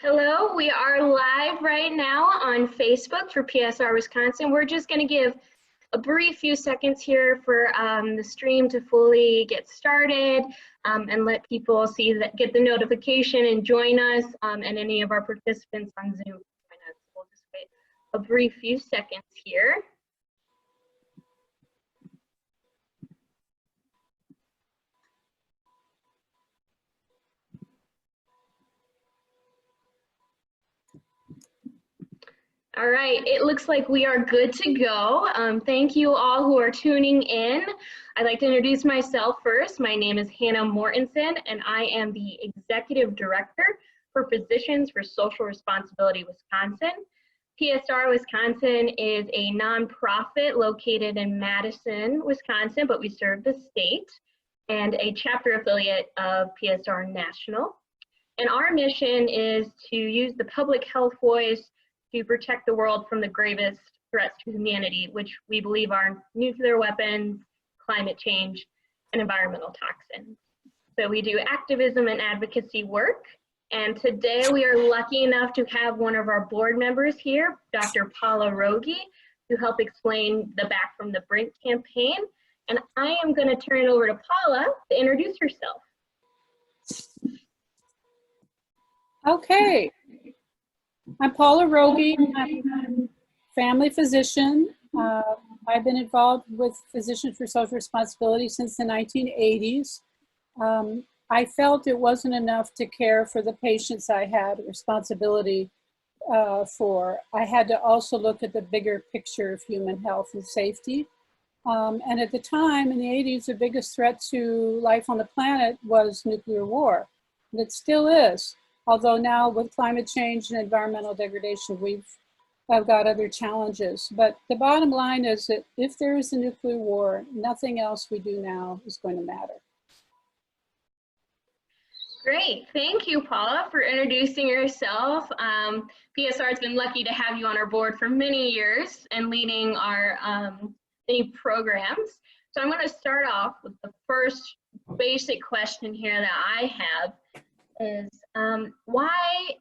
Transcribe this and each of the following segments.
Hello, we are live right now on Facebook for PSR Wisconsin. We're just going to give a brief few seconds here for the stream to fully get started and let people see that, get the notification and join us, and any of our participants on Zoom join us. We'll just wait a brief few seconds here. All right, it looks like we are good to go. Thank you all who are tuning in. I'd like to introduce myself first. My name is Hannah Mortensen, and I am the Executive Director for Physicians for Social Responsibility Wisconsin. PSR Wisconsin is a nonprofit located in Madison, Wisconsin, but we serve the state, and a chapter affiliate of PSR National. And our mission is to use the public health voice to protect the world from the gravest threats to humanity, which we believe are nuclear weapons, climate change, and environmental toxins. So we do activism and advocacy work. And today we are lucky enough to have one of our board members here, Dr. Paula Rogge, to help explain the Back from the Brink campaign. And I am going to turn it over to Paula to introduce herself. Okay. I'm Paula Rogge. I'm a family physician. I've been involved with Physicians for Social Responsibility since the 1980s. I felt it wasn't enough to care for the patients I had responsibility for. I had to also look at the bigger picture of human health and safety. And at the time, in the 80s, the biggest threat to life on the planet was nuclear war. And it still is. Although now with climate change and environmental degradation, I've got other challenges. But the bottom line is that if there is a nuclear war, nothing else we do now is going to matter. Great, thank you, Paula, for introducing yourself. PSR has been lucky to have you on our board for many years and leading our many programs. So I'm going to start off with the first basic question here that I have. Is why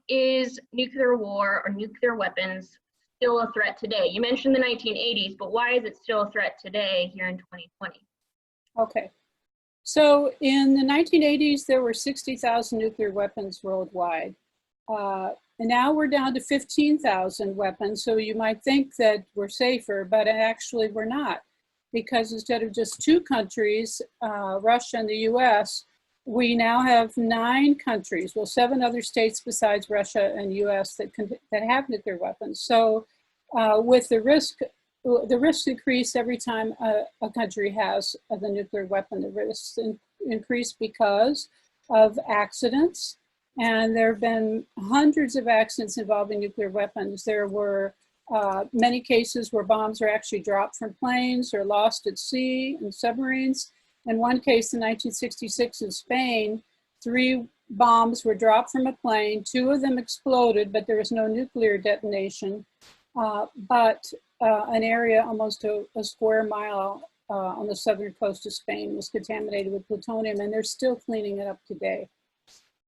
is nuclear war or nuclear weapons still a threat today? You mentioned the 1980s, but why is it still a threat today here in 2020? Okay, so in the 1980s, there were 60,000 nuclear weapons worldwide. And now we're down to 15,000 weapons. So you might think that we're safer, but actually we're not. Because instead of just two countries, Russia and the US, we now have 9 countries, well, 7 other states besides Russia and US that have nuclear weapons. So with the risks increase every time a country has the nuclear weapon. The risks increase because of accidents. And there have been hundreds of accidents involving nuclear weapons. There were many cases where bombs are actually dropped from planes or lost at sea in submarines. In one case in 1966 in Spain, 3 bombs were dropped from a plane. 2 of them exploded, but there was no nuclear detonation. But an area almost a square mile on the southern coast of Spain was contaminated with plutonium, and they're still cleaning it up today.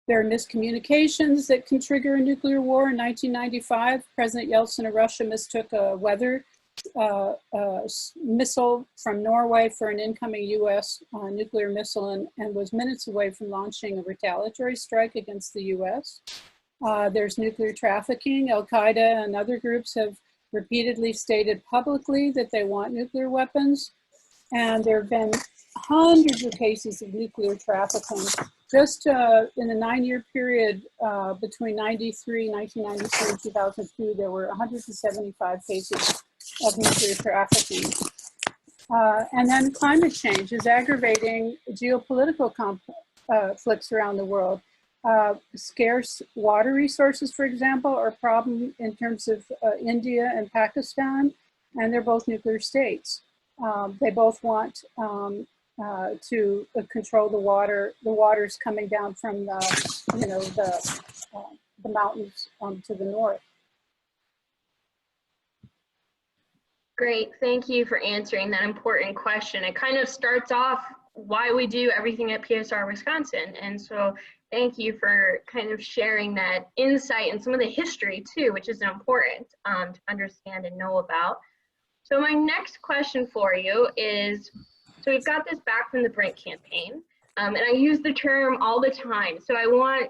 There are miscommunications that can trigger a nuclear war. In 1995, President Yeltsin of Russia mistook a weather missile from Norway for an incoming US nuclear missile and was minutes away from launching a retaliatory strike against the US. There's nuclear trafficking. Al-Qaeda and other groups have repeatedly stated publicly that they want nuclear weapons. And there have been hundreds of cases of nuclear trafficking. Just in the 9-year period between 1993 and 2002, there were 175 cases of nuclear trafficking. And then climate change is aggravating geopolitical conflicts around the world. Scarce water resources, for example, are a problem in terms of India and Pakistan, and they're both nuclear states. They both want to control the water. The water's coming down from the mountains to the north. Great, thank you for answering that important question. It kind of starts off why we do everything at PSR Wisconsin. And so Thank you for kind of sharing that insight and some of the history too, which is important to understand and know about. So my next question for you is, so we've got this back from the Brink campaign, and I use the term all the time. So I want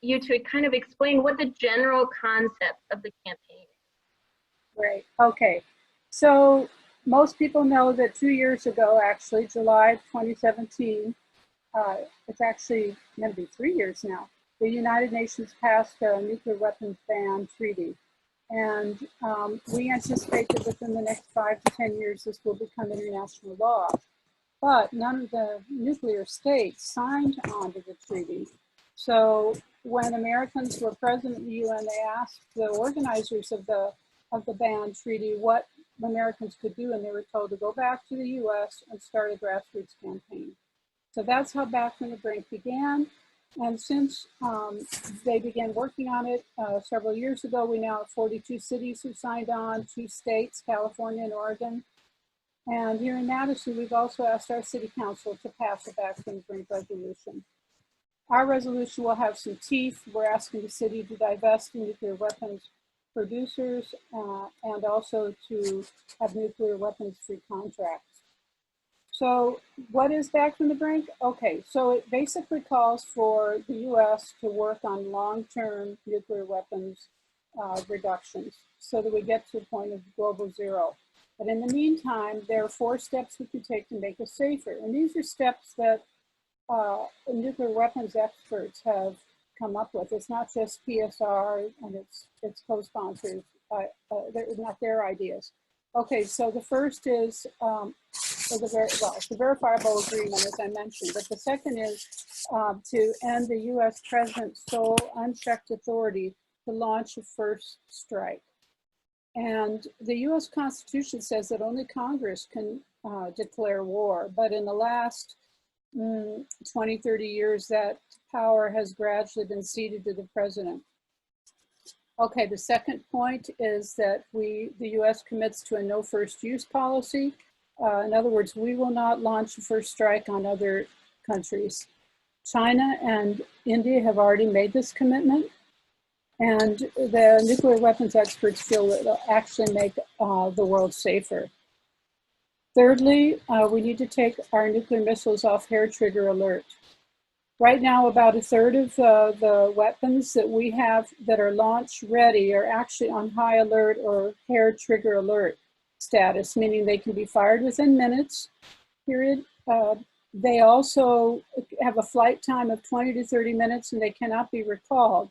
you to kind of explain what the general concept of the campaign is. Great. Okay. So most people know that 2 years ago, actually, July 2017, it's actually going to be 3 years now, the United Nations passed a nuclear weapons ban treaty. And we anticipate that within the next 5 to 10 years, this will become international law. But none of the nuclear states signed onto the treaty. So when Americans were president of the UN, they asked the organizers of the ban treaty what Americans could do, and they were told to go back to the US and start a grassroots campaign. So that's how Back from the Brink began. And since they began working on it several years ago, we now have 42 cities who signed on, 2 states, California and Oregon. And here in Madison, we've also asked our city council to pass a Back from the Brink resolution. Our resolution will have some teeth. We're asking the city to divest nuclear weapons producers and also to have nuclear weapons-free contracts. So what is Back from the Brink? Okay, so it basically calls for the US to work on long-term nuclear weapons reductions so that we get to the point of global zero. But in the meantime, there are 4 steps we can take to make us safer. And these are steps that nuclear weapons experts have come up with. It's not just PSR and its co-sponsors. They're not their ideas. Okay, so the first is it's a verifiable agreement, as I mentioned. But the second is to end the U.S. president's sole unchecked authority to launch a first strike. And the U.S. Constitution says that only Congress can declare war. But in the last 20, 30 years, that power has gradually been ceded to the president. Okay, the second point is that the U.S. commits to a no first use policy. In other words, we will not launch a first strike on other countries. China and India have already made this commitment, and the nuclear weapons experts feel that it'll actually make the world safer. Thirdly, we need to take our nuclear missiles off hair trigger alert. Right now, about 1/3 of the weapons that we have that are launch ready are actually on high alert or hair trigger alert status, meaning they can be fired within minutes, period. They also have a flight time of 20 to 30 minutes, and they cannot be recalled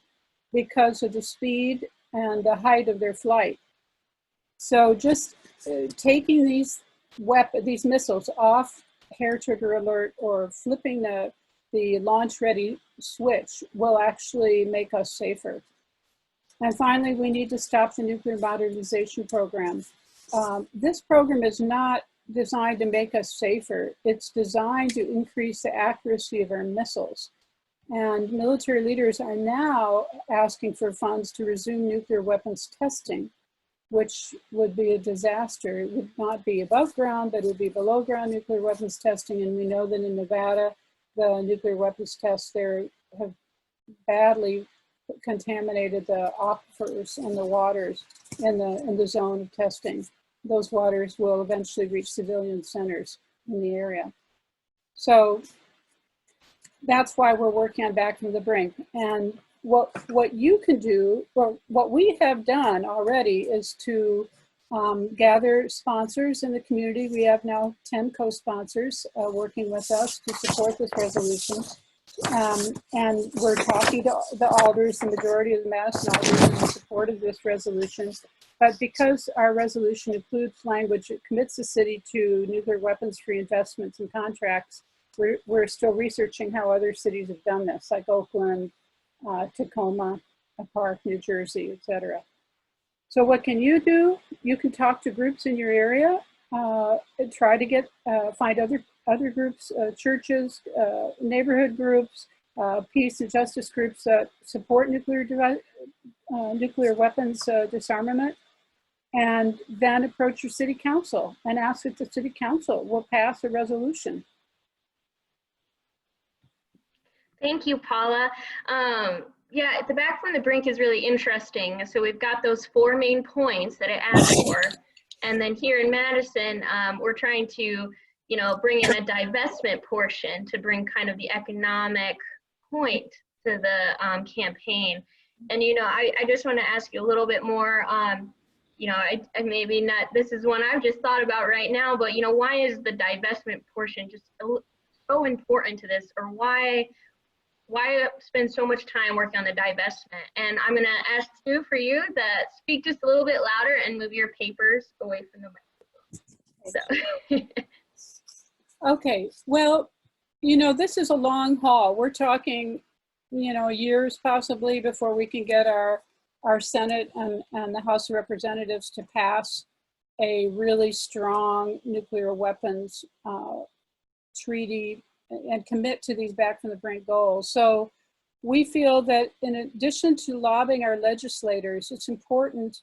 because of the speed and the height of their flight. So just taking these missiles off hair trigger alert or flipping the launch ready switch will actually make us safer. And finally, we need to stop the nuclear modernization program. This program is not designed to make us safer. It's designed to increase the accuracy of our missiles. And military leaders are now asking for funds to resume nuclear weapons testing, which would be a disaster. It would not be above ground, but it would be below ground nuclear weapons testing. And we know that in Nevada, the nuclear weapons tests there have badly contaminated the aquifers and the waters in the zone of testing. Those waters will eventually reach civilian centers in the area. So that's why we're working on Back from the Brink. And what you can do, or what we have done already, is to gather sponsors in the community. We have now 10 co-sponsors working with us to support this resolution. And we're talking to the alders, the majority of the Madison alders, in support of this resolution. But because our resolution includes language that commits the city to nuclear weapons-free investments and contracts, we're still researching how other cities have done this, like Oakland, Tacoma, Park, New Jersey, etc. So what can you do? You can talk to groups in your area, and try to find other groups, churches, neighborhood groups, peace and justice groups that support nuclear weapons disarmament, and then approach your city council and ask if the city council will pass a resolution. Thank you, Paula. Yeah, the Back from the Brink is really interesting. So we've got those 4 main points that it asks for. And then here in Madison, we're trying to, bring in a divestment portion to bring kind of the economic point to the campaign. And, I just want to ask you a little bit more, I maybe not, this is one I've just thought about right now, but, why is the divestment portion just so important to this, or why spend so much time working on the divestment? And I'm going to ask for you that speak just a little bit louder and move your papers away from the microphone. So. Okay, well, this is a long haul. We're talking, years possibly before we can get our Senate and the House of Representatives to pass a really strong nuclear weapons treaty and commit to these Back from the Brink goals. So we feel that in addition to lobbying our legislators, it's important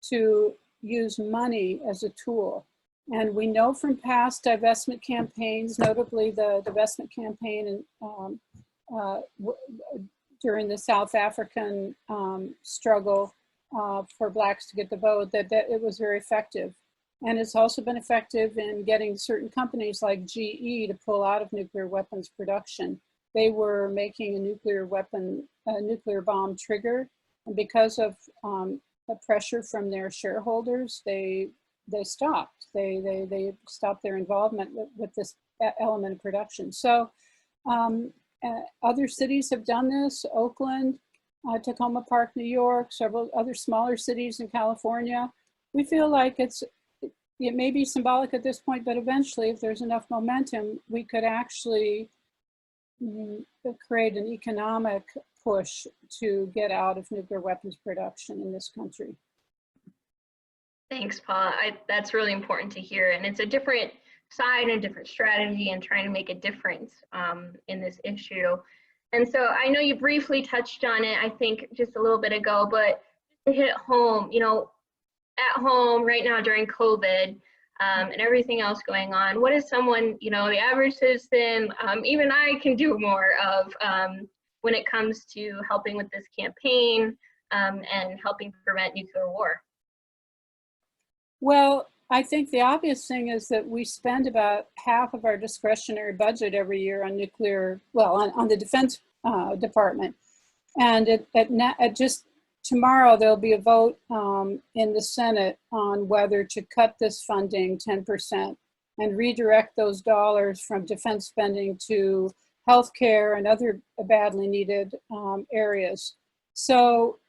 to use money as a tool. And we know from past divestment campaigns, notably the divestment campaign during the South African struggle for Blacks to get the vote, that it was very effective. And it's also been effective in getting certain companies like GE to pull out of nuclear weapons production. They were making a nuclear bomb trigger, and because of the pressure from their shareholders, they stopped. They stopped their involvement with this element of production. So other cities have done this: Oakland, Tacoma Park, New York, several other smaller cities in California. We feel like it may be symbolic at this point, but eventually, if there's enough momentum, we could actually create an economic push to get out of nuclear weapons production in this country. Thanks, Paula. That's really important to hear. And it's a different side and different strategy and trying to make a difference in this issue. And so I know you briefly touched on it, I think just a little bit ago, but to hit home, at home right now during COVID and everything else going on, what is someone, the average citizen, even I can do more of when it comes to helping with this campaign and helping prevent nuclear war? Well, I think the obvious thing is that we spend about half of our discretionary budget every year on nuclear, on the Defense Department. And just tomorrow, there'll be a vote in the Senate on whether to cut this funding 10% and redirect those dollars from defense spending to healthcare and other badly needed areas. So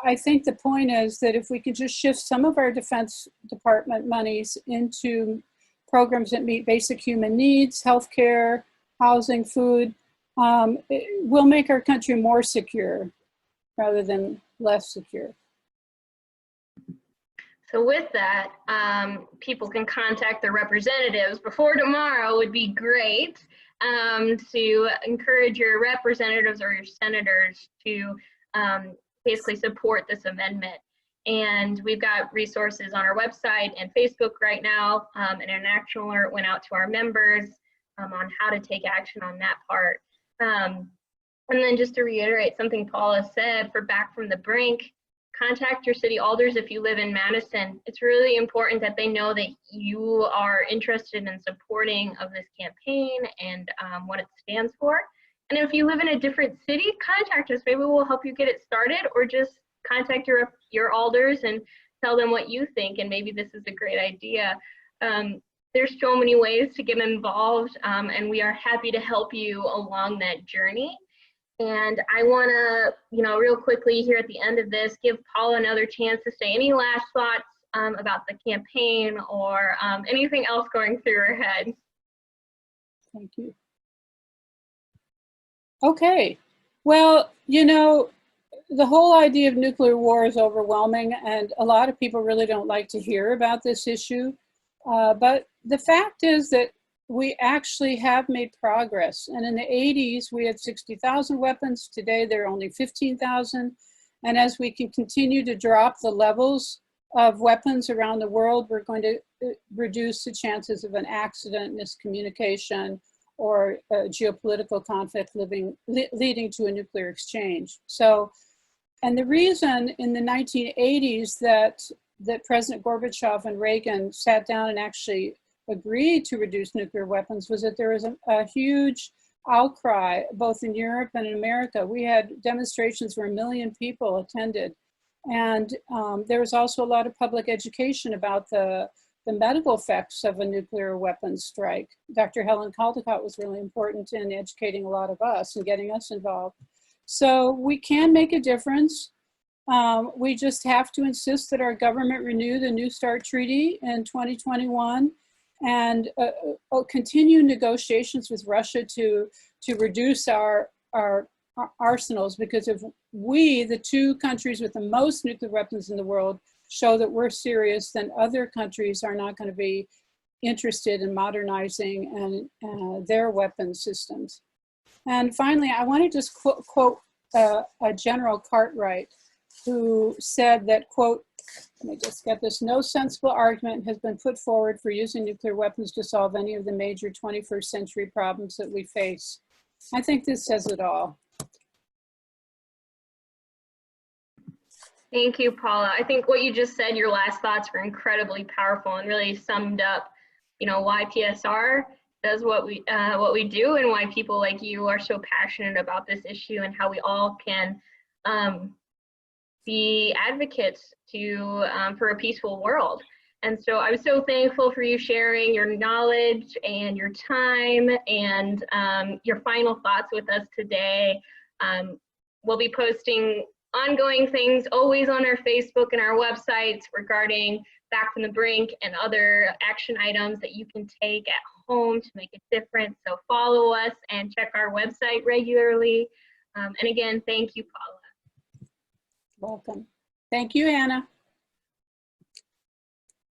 I think the point is that if we could just shift some of our Defense Department monies into programs that meet basic human needs, healthcare, housing, food, it will make our country more secure rather than less secure. So with that, people can contact their representatives before tomorrow would be great to encourage your representatives or your senators to basically support this amendment. And we've got resources on our website and Facebook right now, and an action alert went out to our members on how to take action on that part. And then just to reiterate something Paula said, for Back from the Brink, contact your city alders if you live in Madison. It's really important that they know that you are interested in supporting of this campaign and what it stands for. And if you live in a different city, contact us. Maybe we'll help you get it started, or just contact your alders and tell them what you think, and maybe this is a great idea. There's so many ways to get involved, and we are happy to help you along that journey. And I want to, real quickly here at the end of this, give Paula another chance to say any last thoughts about the campaign or anything else going through her head. Thank you. Okay, well, the whole idea of nuclear war is overwhelming, and a lot of people really don't like to hear about this issue. But the fact is that we actually have made progress. And in the 80s, we had 60,000 weapons. Today, there are only 15,000. And as we can continue to drop the levels of weapons around the world, we're going to reduce the chances of an accident, miscommunication, geopolitical conflict leading to a nuclear exchange. So, and the reason in the 1980s that President Gorbachev and Reagan sat down and actually agreed to reduce nuclear weapons was that there was a huge outcry, both in Europe and in America. We had demonstrations where 1 million people attended. And there was also a lot of public education about the medical effects of a nuclear weapons strike. Dr. Helen Caldicott was really important in educating a lot of us and getting us involved. So we can make a difference. We just have to insist that our government renew the New START Treaty in 2021 and continue negotiations with Russia to reduce our arsenals, because if we, the 2 countries with the most nuclear weapons in the world, show that we're serious, then other countries are not going to be interested in modernizing their weapon systems. And finally, I want to just quote a General Cartwright, who said that, quote, let me just get this, no sensible argument has been put forward for using nuclear weapons to solve any of the major 21st century problems that we face. I think this says it all. Thank you, Paula. I think what you just said, your last thoughts were incredibly powerful and really summed up, you know, why PSR does what we do, and why people like you are so passionate about this issue, and how we all can be advocates for a peaceful world. And so I'm so thankful for you sharing your knowledge and your time and your final thoughts with us today. We'll be posting ongoing things always on our Facebook and our websites regarding Back from the Brink and other action items that you can take at home to make a difference. So follow us and check our website regularly. And again, thank you, Paula. Welcome. Thank you, Anna.